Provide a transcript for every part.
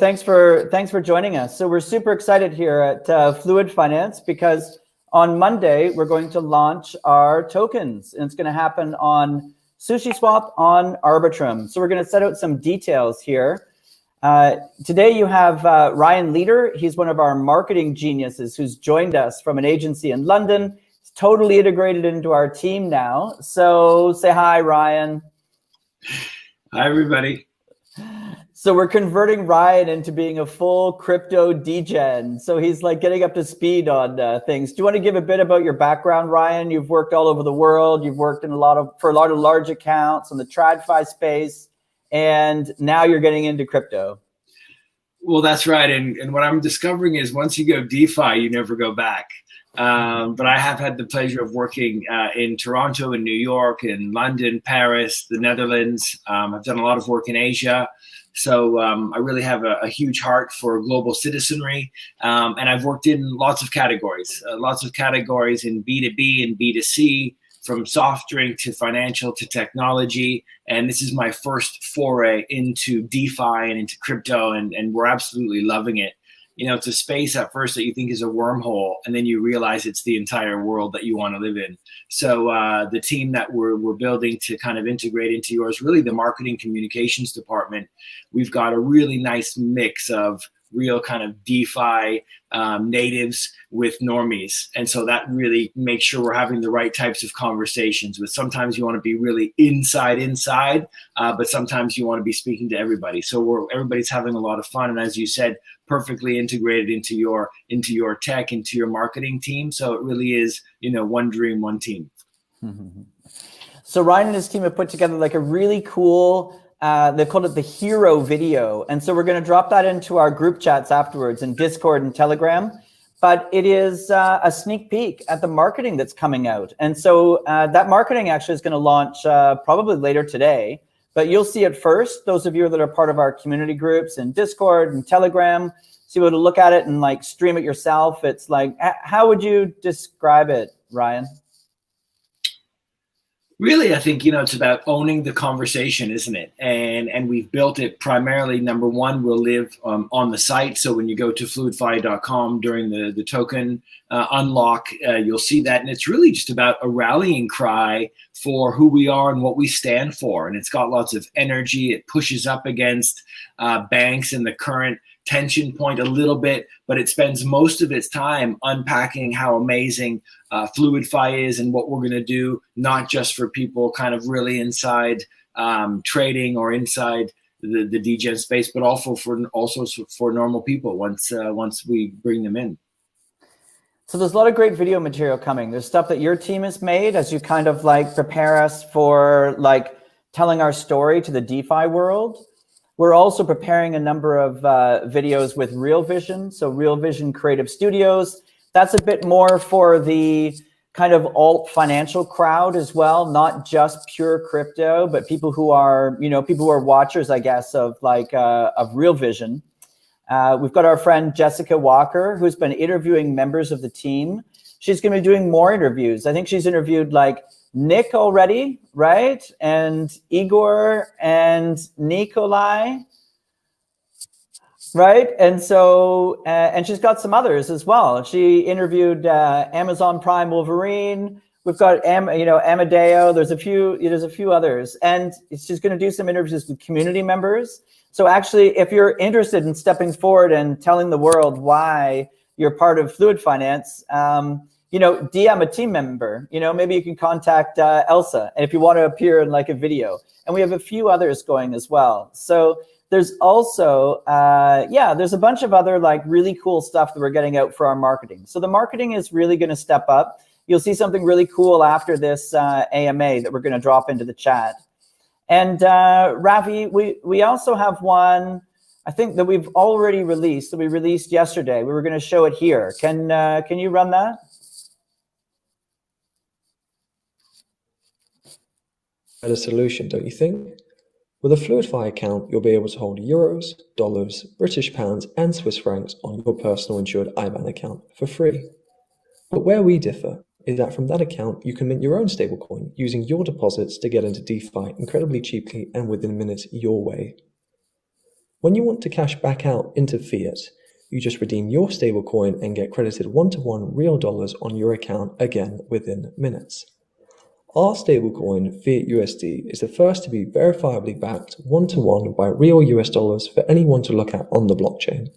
Thanks for joining us. So we're super excited here at Fluid Finance because on Monday we're going to launch our tokens, and it's going to happen on SushiSwap on Arbitrum. So we're going to set out some details here. Today you have Ryan Leader. He's one of our marketing geniuses who's joined us from an agency in London. He's totally integrated into our team now. So say hi, Ryan. Hi, everybody. So we're converting Ryan into being a full crypto degen. So he's like getting up to speed on things. Do you want to give a bit about your background, Ryan? You've worked all over the world. You've worked in for a lot of large accounts in the TradFi space, and now you're getting into crypto. Well, that's right. And what I'm discovering is once you go DeFi, you never go back. But I have had the pleasure of working in Toronto, in New York, in London, Paris, the Netherlands. I've done a lot of work in Asia. So I really have a huge heart for global citizenry. And I've worked in lots of categories in B2B and B2C, from soft drink to financial to technology. And this is my first foray into DeFi and into crypto, and we're absolutely loving it. You know, it's a space at first that you think is a wormhole, and then you realize it's the entire world that you want to live in. So the team that we're building to kind of integrate into yours, really the marketing communications department, we've got a really nice mix of real kind of DeFi natives with normies. And so that really makes sure we're having the right types of conversations. But sometimes you want to be really inside, but sometimes you want to be speaking to everybody. So everybody's having a lot of fun. And as you said, perfectly integrated into your tech, into your marketing team. So it really is, you know, one dream, one team. Mm-hmm. So Ryan and his team have put together like a really cool, they called it the hero video. And so we're going to drop that into our group chats afterwards in Discord and Telegram. But it is a sneak peek at the marketing that's coming out. And so that marketing actually is going to launch probably later today. But you'll see it first. Those of you that are part of our community groups in Discord and Telegram, so you able to look at it and like stream it yourself. It's like, how would you describe it, Ryan? Really, I think, you know, it's about owning the conversation, isn't it? And we've built it primarily, number one, we'll live on the site. So when you go to fluidfi.com during the token unlock, you'll see that. And it's really just about a rallying cry for who we are and what we stand for. And it's got lots of energy. It pushes up against banks and the current tension point a little bit, but it spends most of its time unpacking how amazing FluidFi is and what we're going to do, not just for people kind of really inside trading or inside the degen space, but also for normal people once we bring them in. So there's a lot of great video material coming. There's stuff that your team has made as you kind of like prepare us for like telling our story to the DeFi world. We're also preparing a number of videos with Real Vision. So Real Vision Creative Studios, that's a bit more for the kind of alt financial crowd as well, not just pure crypto, but people who are, you know, people who are watchers, I guess, of like of Real Vision. We've got our friend Jessica Walker, who's been interviewing members of the team. She's going to be doing more interviews. I think she's interviewed like Nick already, right? And Igor and Nikolai, right? And so, and she's got some others as well. She interviewed Amazon Prime Wolverine. We've got Amadeo. There's a few others, and she's going to do some interviews with community members. So actually, if you're interested in stepping forward and telling the world why you're part of Fluid Finance, DM a team member. Maybe you can contact Elsa, and if you want to appear in like a video. And we have a few others going as well. So there's also, there's a bunch of other like really cool stuff that we're getting out for our marketing. So the marketing is really going to step up. You'll see something really cool after this AMA that we're going to drop into the chat. And Ravi, we also have one, I think that we've already released, that we released yesterday. We were going to show it here. Can you run that? A solution, don't you think? With a FluidFi account, you'll be able to hold euros, dollars, British pounds, and Swiss francs on your personal insured IBAN account for free. But where we differ is that from that account, you can mint your own stablecoin using your deposits to get into DeFi incredibly cheaply and within minutes your way. When you want to cash back out into fiat, you just redeem your stablecoin and get credited one-to-one real dollars on your account again within minutes. Our stablecoin, Fiat USD, is the first to be verifiably backed one-to-one by real US dollars for anyone to look at on the blockchain.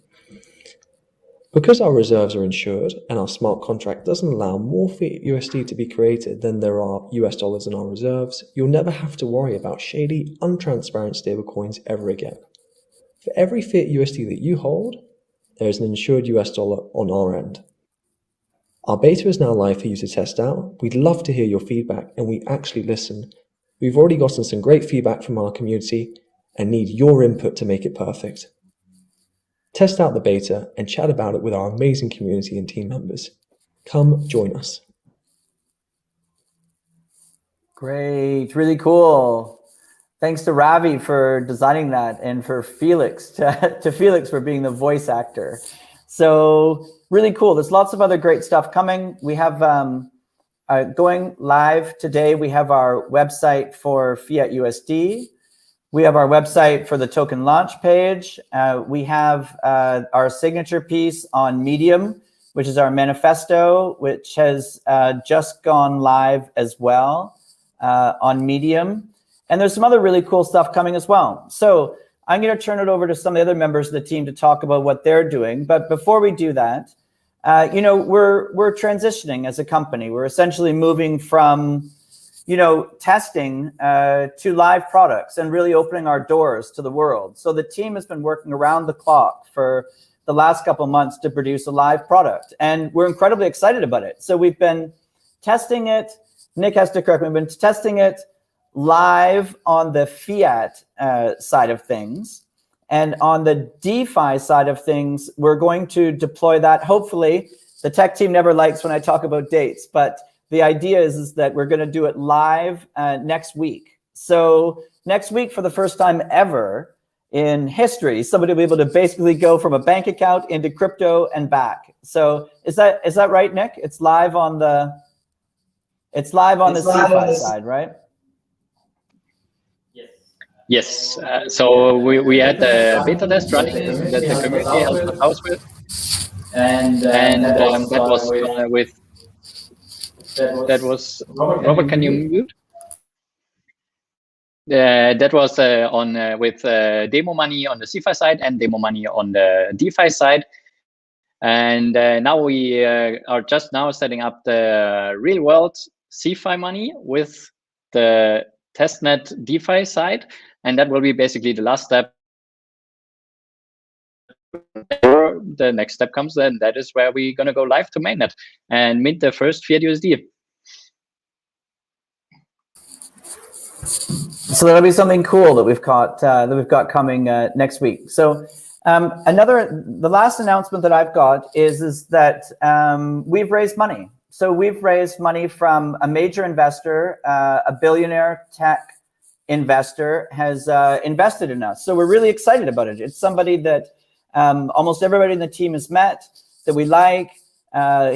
Because our reserves are insured and our smart contract doesn't allow more Fiat USD to be created than there are US dollars in our reserves, you'll never have to worry about shady, untransparent stablecoins ever again. For every Fiat USD that you hold, there is an insured US dollar on our end. Our beta is now live for you to test out. We'd love to hear your feedback, and we actually listen. We've already gotten some great feedback from our community and need your input to make it perfect. Test out the beta and chat about it with our amazing community and team members. Come join us. Great, really cool. Thanks to Ravi for designing that, and for Felix, to Felix for being the voice actor. So really cool. There's lots of other great stuff coming. We have going live today. We have our website for Fiat USD. We have our website for the token launch page. We have our signature piece on Medium, which is our manifesto, which has just gone live as well on Medium. And there's some other really cool stuff coming as well. So I'm going to turn it over to some of the other members of the team to talk about what they're doing. But before we do that, you know, we're transitioning as a company. We're essentially moving from, you know, testing to live products and really opening our doors to the world. So the team has been working around the clock for the last couple of months to produce a live product, and we're incredibly excited about it. So we've been testing it. Nick has to correct me. We've been testing it live on the fiat side of things. And on the DeFi side of things, we're going to deploy that. Hopefully, the tech team never likes when I talk about dates, but the idea is that we're going to do it live next week. So next week, for the first time ever in history, somebody will be able to basically go from a bank account into crypto and back. So is that right, Nick? It's live on the CeFi side, right? Yes, so we had a beta test running that the community helped us out with, and that was Robert. Can you mute? That was on with demo money on the CeFi side and demo money on the DeFi side, and now we are just now setting up the real world CeFi money with the testnet DeFi side. And that will be basically the last step. The next step comes, then that is where we're going to go live to mainnet and mint the first Fiat USD. So that'll be something cool that we've got coming next week. So the last announcement that I've got is that we've raised money. So we've raised money from a major investor, a billionaire tech investor has invested in us. So we're really excited about it. It's somebody that almost everybody in the team has met, that we like.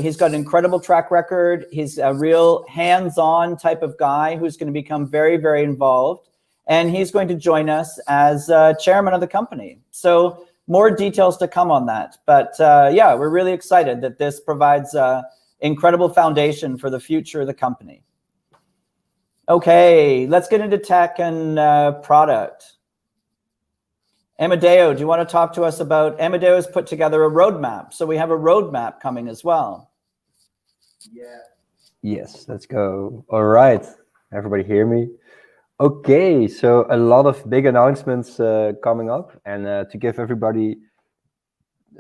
He's got an incredible track record. He's a real hands-on type of guy who's going to become very, very involved. And he's going to join us as chairman of the company. So more details to come on that. But yeah, we're really excited that this provides an incredible foundation for the future of the company. Okay, let's get into tech and product. Amadeo, do you want to talk to us about, Amadeo has put together a roadmap. So we have a roadmap coming as well. Yeah. Yes, let's go. All right, everybody hear me? Okay, so a lot of big announcements coming up, and to give everybody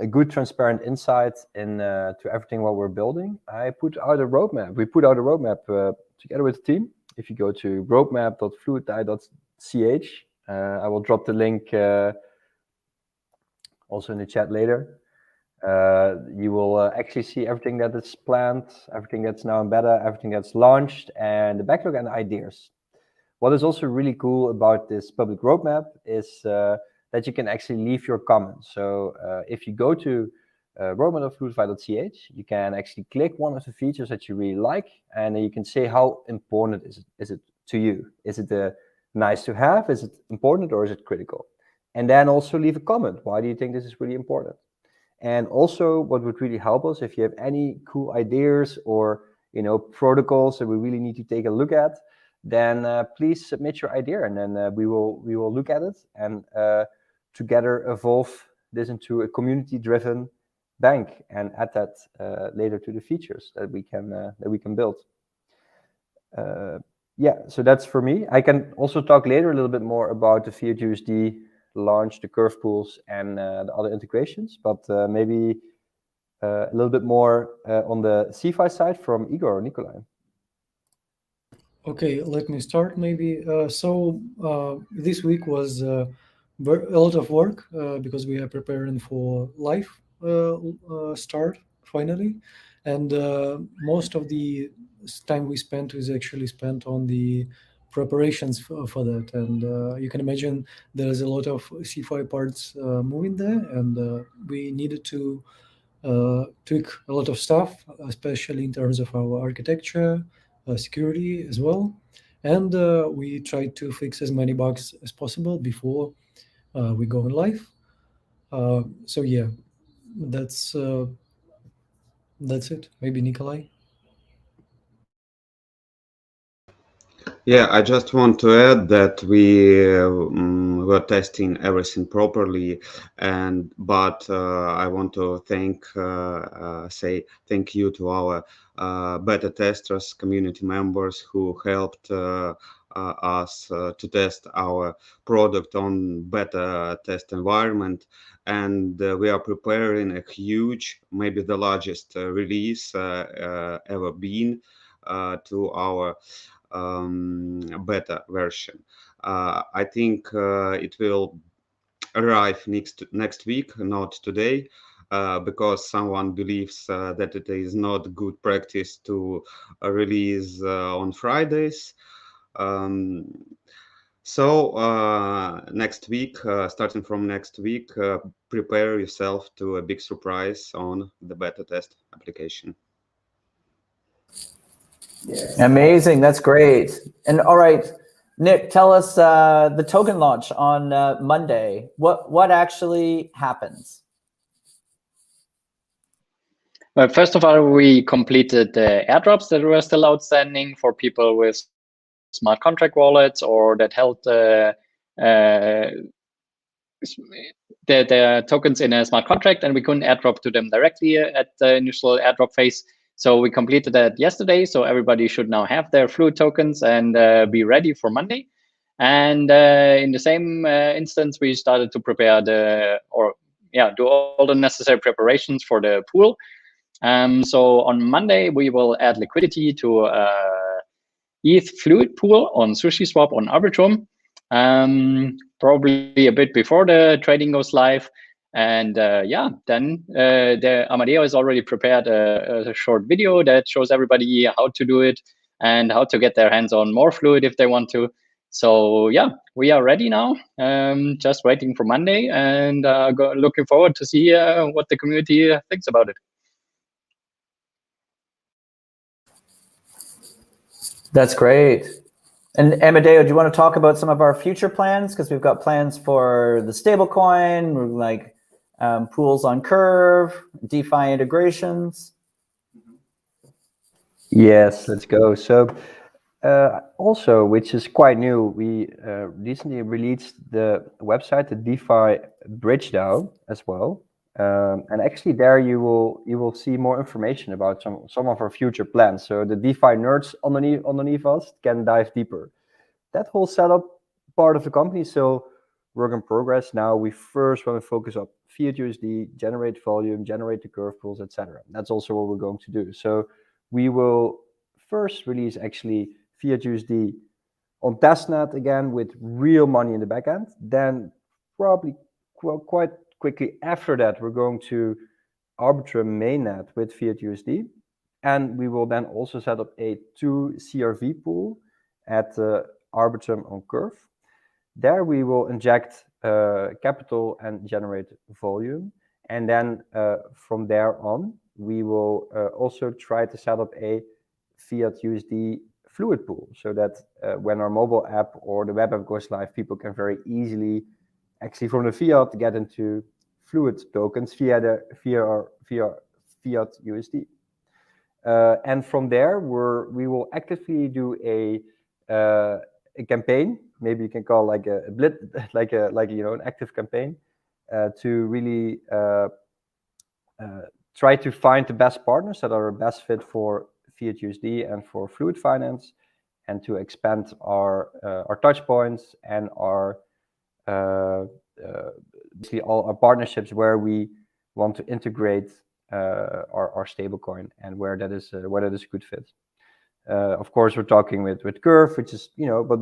a good transparent insight into everything what we're building, I put out a roadmap. We put out a roadmap together with the team. If you go to roadmap.fluid.ch, I will drop the link also in the chat later. You will actually see everything that is planned, everything that's now in beta, everything that's launched, and the backlog and ideas. What is also really cool about this public roadmap is that you can actually leave your comments. So if you go to roadmap.fluid.ch, you can actually click one of the features that you really like, and you can say how important is it to you. Is it nice to have? Is it important, or is it critical? And then also leave a comment. Why do you think this is really important? And also what would really help us, if you have any cool ideas or protocols that we really need to take a look at, then please submit your idea, and then we will look at it and together evolve this into a community-driven bank and add that later to the features that we can build. Yeah, so that's for me. I can also talk later a little bit more about the FiatUSD launch, the curve pools, and the other integrations, but maybe a little bit more on the CeFi side from Igor or Nikolai. Okay, let me start maybe. This week was a lot of work because we are preparing for live start finally, and most of the time we spent is actually spent on the preparations for that. And you can imagine there's a lot of CeFi parts moving there, and we needed to tweak a lot of stuff, especially in terms of our architecture, security as well. And we tried to fix as many bugs as possible before we go live. So yeah, that's it. Maybe Nikolai. Yeah, I just want to add that we were testing everything properly, but I want to say thank you to our beta testers, community members who helped us to test our product on beta test environment, and we are preparing a huge, maybe the largest release ever been to our beta version. I think it will arrive next week, not today, because someone believes that it is not good practice to release on Fridays. So next week, starting from next week, prepare yourself to a big surprise on the beta test application. Amazing. That's great. And all right, Nick, tell us the token launch on Monday. What actually happens? Well, first of all, we completed the airdrops that were still outstanding for people with smart contract wallets or that held the tokens in a smart contract, and we couldn't airdrop to them directly at the initial airdrop phase. So we completed that yesterday. So everybody should now have their Fluid tokens and be ready for Monday. And in the same instance, we started to prepare do all the necessary preparations for the pool. So on Monday, we will add liquidity to ETH Fluid pool on SushiSwap on Arbitrum, probably a bit before the trading goes live. And then the Amadeo has already prepared a short video that shows everybody how to do it and how to get their hands on more Fluid if they want to. So yeah, we are ready now, just waiting for Monday, and looking forward to see what the community thinks about it. That's great. And Amadeo, do you want to talk about some of our future plans? Because we've got plans for the stablecoin, like pools on Curve, DeFi integrations. Yes, let's go. So also, which is quite new, we recently released the website, the DeFi Bridge DAO as well. And actually there you will see more information about some of our future plans. So the DeFi nerds underneath us can dive deeper. That whole setup part of the company is still work in progress. Now we first want to focus on FiatUSD, generate volume, generate the curve pools, etc. That's also what we're going to do. So we will first release actually FiatUSD on testnet again with real money in the backend. Then probably quite quickly after that, we're going to Arbitrum mainnet with FiatUSD. And we will then also set up a 2 CRV pool at Arbitrum on Curve. There we will inject capital and generate volume. And then from there on, we will also try to set up a FiatUSD Fluid pool so that when our mobile app or the web app goes live, people can very easily actually from the fiat get into fluid tokens via fiat USD. And from there, we will actively do a campaign. Maybe you can call like a blitz, like an active campaign, to really try to find the best partners that are best fit for fiat USD and for fluid finance, and to expand our touch points and our basically all our partnerships where we want to integrate our stablecoin, and where that is a good fit. Of course, we're talking with Curve, which is but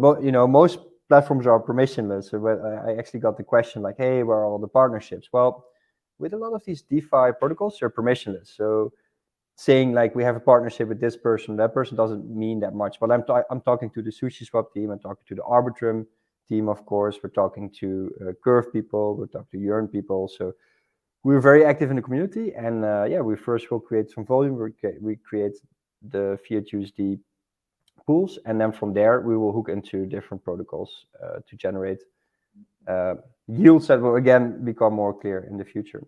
most platforms are permissionless. So I actually got the question like, hey, where are all the partnerships? Well, with a lot of these DeFi protocols, they're permissionless. So saying like we have a partnership with this person, that person doesn't mean that much. But I'm talking to the SushiSwap team, I'm talking to the Arbitrum team, of course. We're talking to Curve people, we're talking to Yearn people. So we're very active in the community, and we first will create some volume. We create the fiat USD pools, and then from there we will hook into different protocols to generate yields that will again become more clear in the future.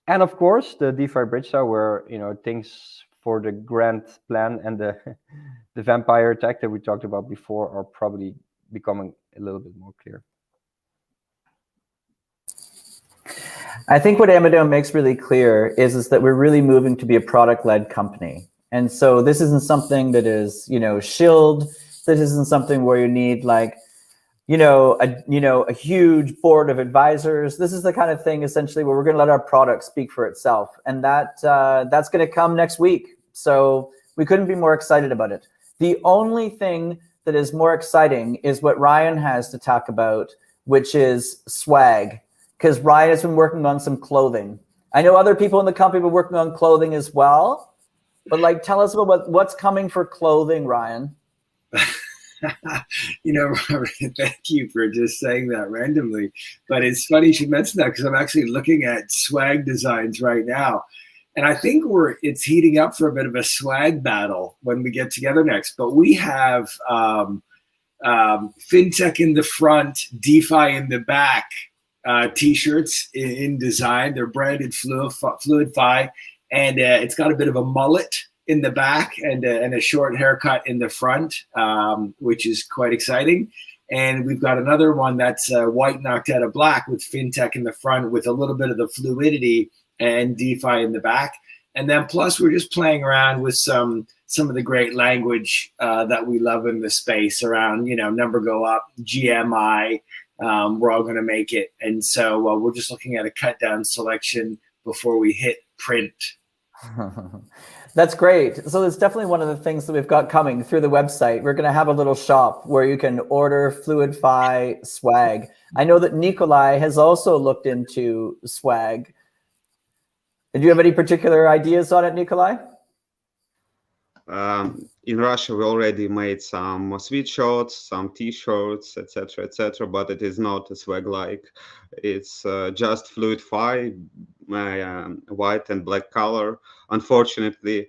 And of course, the DeFi bridge DAO, where things for the grand plan and the vampire attack that we talked about before are probably becoming a little bit more clear. I think what Amadeo makes really clear is that we're really moving to be a product-led company. And so this isn't something that is, shilled. This isn't something where you need like, a huge board of advisors. This is the kind of thing essentially where we're going to let our product speak for itself. And that's going to come next week. So we couldn't be more excited about it. The only thing that is more exciting is what Ryan has to talk about, which is swag. Because Ryan has been working on some clothing. I know other people in the company have been working on clothing as well, but like, tell us about what's coming for clothing, Ryan. Robert, thank you for just saying that randomly. But it's funny you should mention that, because I'm actually looking at swag designs right now. And I think it's heating up for a bit of a swag battle when we get together next. But we have fintech in the front, DeFi in the back. T-shirts in design. They're branded fluid.ch, and it's got a bit of a mullet in the back and a short haircut in the front, which is quite exciting. And we've got another one that's white knocked out of black with fintech in the front with a little bit of the fluidity and DeFi in the back. And then plus we're just playing around with some of the great language that we love in the space around, number go up, GMI. We're all going to make it. And so we're just looking at a cut down selection before we hit print. That's great. So it's definitely one of the things that we've got coming through the website. We're going to have a little shop where you can order fluid.ch swag. I know that Nikolai has also looked into swag. Did you have any particular ideas on it, Nikolai? In Russia, we already made some sweatshirts, some T-shirts, etc., but it is not a swag-like. It's just fluid.ch, white and black color. Unfortunately,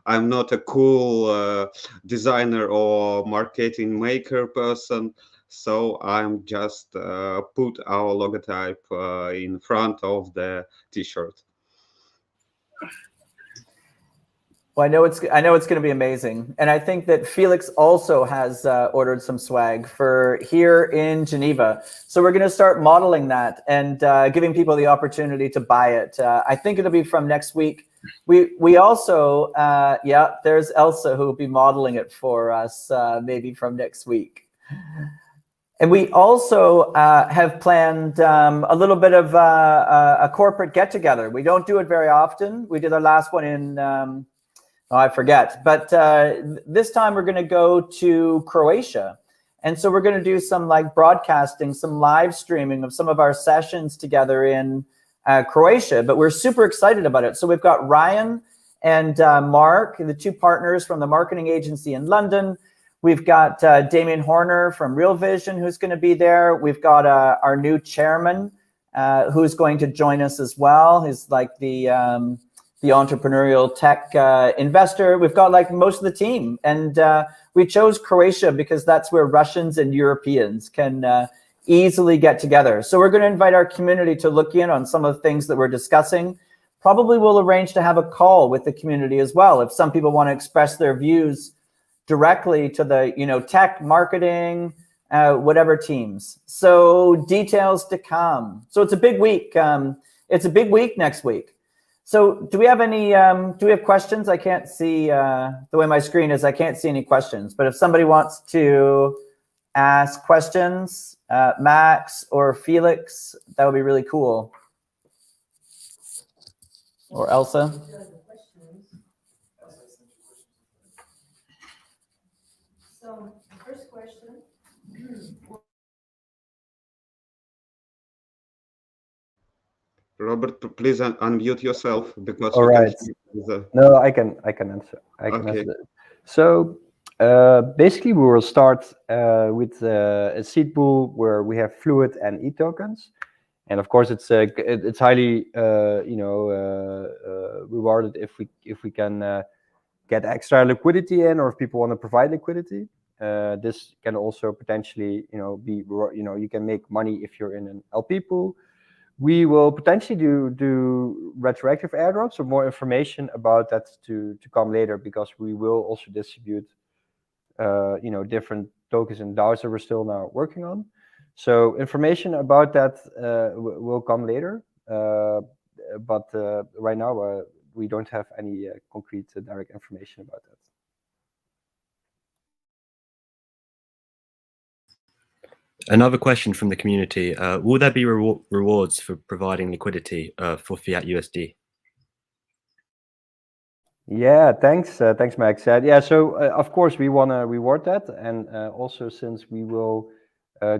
I'm not a cool designer or marketing maker person, so I'm just put our logotype in front of the T-shirt. Well, I know it's going to be amazing, and I think that Felix also has ordered some swag for here in Geneva. So we're going to start modeling that and giving people the opportunity to buy it. I think it'll be from next week. We also there's Elsa who will be modeling it for us maybe from next week. And we also have planned a little bit of a corporate get together. We don't do it very often. We did our last one in. I forget. But this time we're going to go to Croatia. And so we're going to do some like broadcasting, some live streaming of some of our sessions together in Croatia. But we're super excited about it. So we've got Ryan and Mark, the two partners from the marketing agency in London. We've got Damien Horner from Real Vision, who's going to be there. We've got our new chairman, who's going to join us as well. He's like the entrepreneurial tech investor. We've got like most of the team, and we chose Croatia because that's where Russians and Europeans can easily get together. So we're going to invite our community to look in on some of the things that we're discussing. Probably we'll arrange to have a call with the community as well. If some people want to express their views directly to the, tech, marketing, whatever teams. So details to come. So it's a big week. It's a big week next week. So do we have any, do we have questions? I can't see, the way my screen is, I can't see any questions. But if somebody wants to ask questions, Max or Felix, that would be really cool. Or Elsa. So the first question. Robert, please unmute yourself because All we right. can see No, I can answer. I can Okay. answer that. So basically, we will start with a seed pool where we have fluid and e tokens, and of course, it's highly rewarded if we can get extra liquidity in, or if people want to provide liquidity. This can also potentially be you can make money if you're in an LP pool. We will potentially do retroactive airdrops, or more information about that to come later, because we will also distribute different tokens and DAOs that we're still now working on. So information about that will come later, but right now we don't have any concrete direct information about that. Another question from the community: will there be rewards for providing liquidity for fiat USD? Yeah, thanks, Max. Yeah, so of course we want to reward that, and also since we will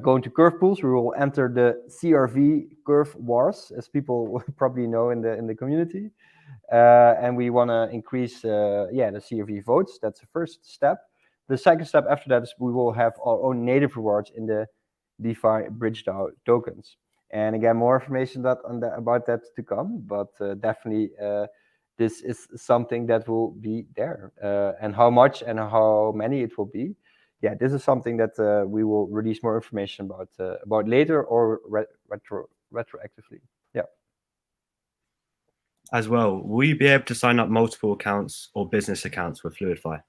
go into curve pools, we will enter the CRV curve wars, as people probably know in the community, and we want to increase the CRV votes. That's the first step. The second step after that is we will have our own native rewards in the DeFi bridge DAO tokens. And again, more information about that to come, but definitely this is something that will be there. And how much and how many it will be, yeah, this is something that we will release more information about later, or retroactively. Yeah. As well, will you be able to sign up multiple accounts or business accounts with FluidFi?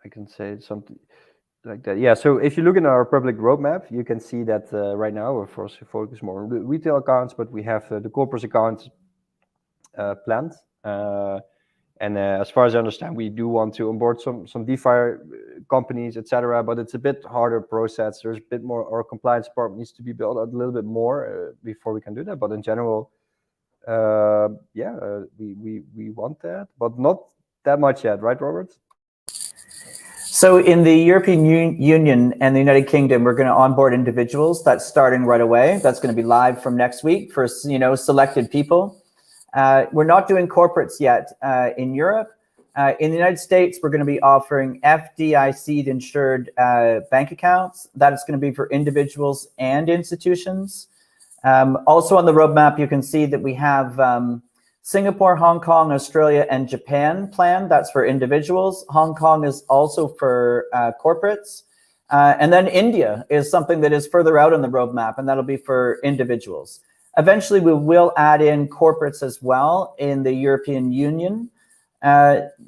I can say something like that. Yeah, so if you look in our public roadmap, you can see that right now we're forced to focus more on the retail accounts, but we have the corporate accounts planned. And as far as I understand, we do want to onboard some DeFi companies, etc. But it's a bit harder process. There's a bit more, our compliance department needs to be built out a little bit more before we can do that. But in general, we want that, but not that much yet, right, Robert? So in the European Union and the United Kingdom, we're going to onboard individuals. That's starting right away. That's going to be live from next week for selected people. We're not doing corporates yet in Europe. In the United States, we're going to be offering FDIC insured bank accounts. That is going to be for individuals and institutions. Also on the roadmap, you can see that we have Singapore, Hong Kong, Australia, and Japan planned. That's for individuals. Hong Kong is also for corporates. And then India is something that is further out on the roadmap, and that'll be for individuals. Eventually, we will add in corporates as well in the European Union.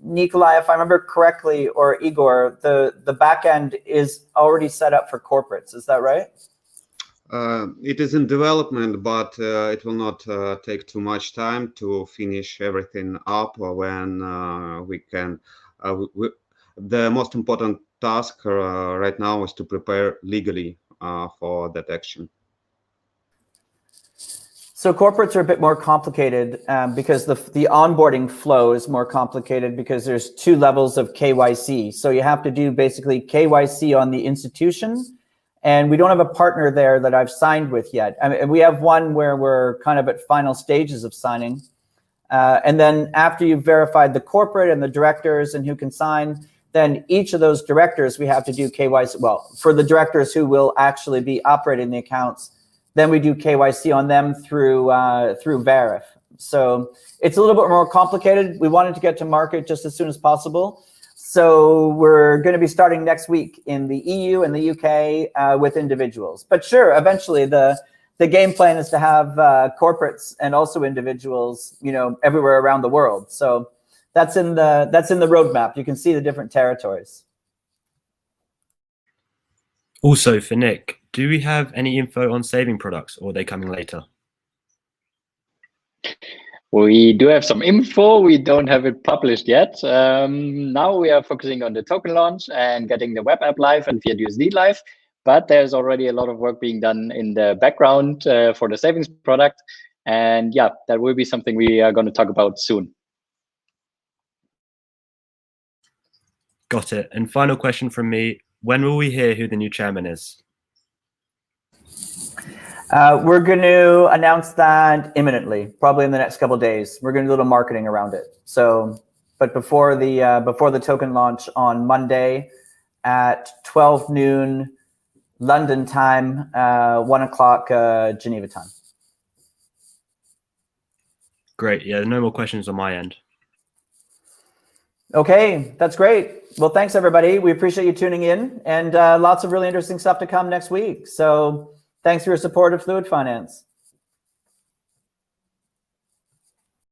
Nikolai, if I remember correctly, or Igor, the back end is already set up for corporates. Is that right? It is in development, but it will not take too much time to finish everything up when we can. The most important task right now is to prepare legally for that action. So corporates are a bit more complicated because the onboarding flow is more complicated because there's 2 levels of KYC. So you have to do basically KYC on the institution, and we don't have a partner there that I've signed with yet. I mean, we have one where we're kind of at final stages of signing. And then after you've verified the corporate and the directors and who can sign, then each of those directors, we have to do KYC. Well, for the directors who will actually be operating the accounts, then we do KYC on them through Verif. So it's a little bit more complicated. We wanted to get to market just as soon as possible. So we're going to be starting next week in the EU and the UK with individuals. But sure, eventually the game plan is to have corporates and also individuals, everywhere around the world. So that's in the roadmap. You can see the different territories. Also, for Nick, do we have any info on saving products, or are they coming later? We do have some info. We don't have it published yet. Now we are focusing on the token launch and getting the web app live and fiat-USD live. But there's already a lot of work being done in the background for the savings product. And yeah, that will be something we are going to talk about soon. Got it. And final question from me. When will we hear who the new chairman is? We're going to announce that imminently, probably in the next couple of days. We're going to do a little marketing around it. So, but before the token launch on Monday at 12 noon London time, 1 o'clock Geneva time. Great. Yeah, no more questions on my end. Okay, that's great. Well, thanks everybody. We appreciate you tuning in, and lots of really interesting stuff to come next week. So thanks for your support of Fluid Finance.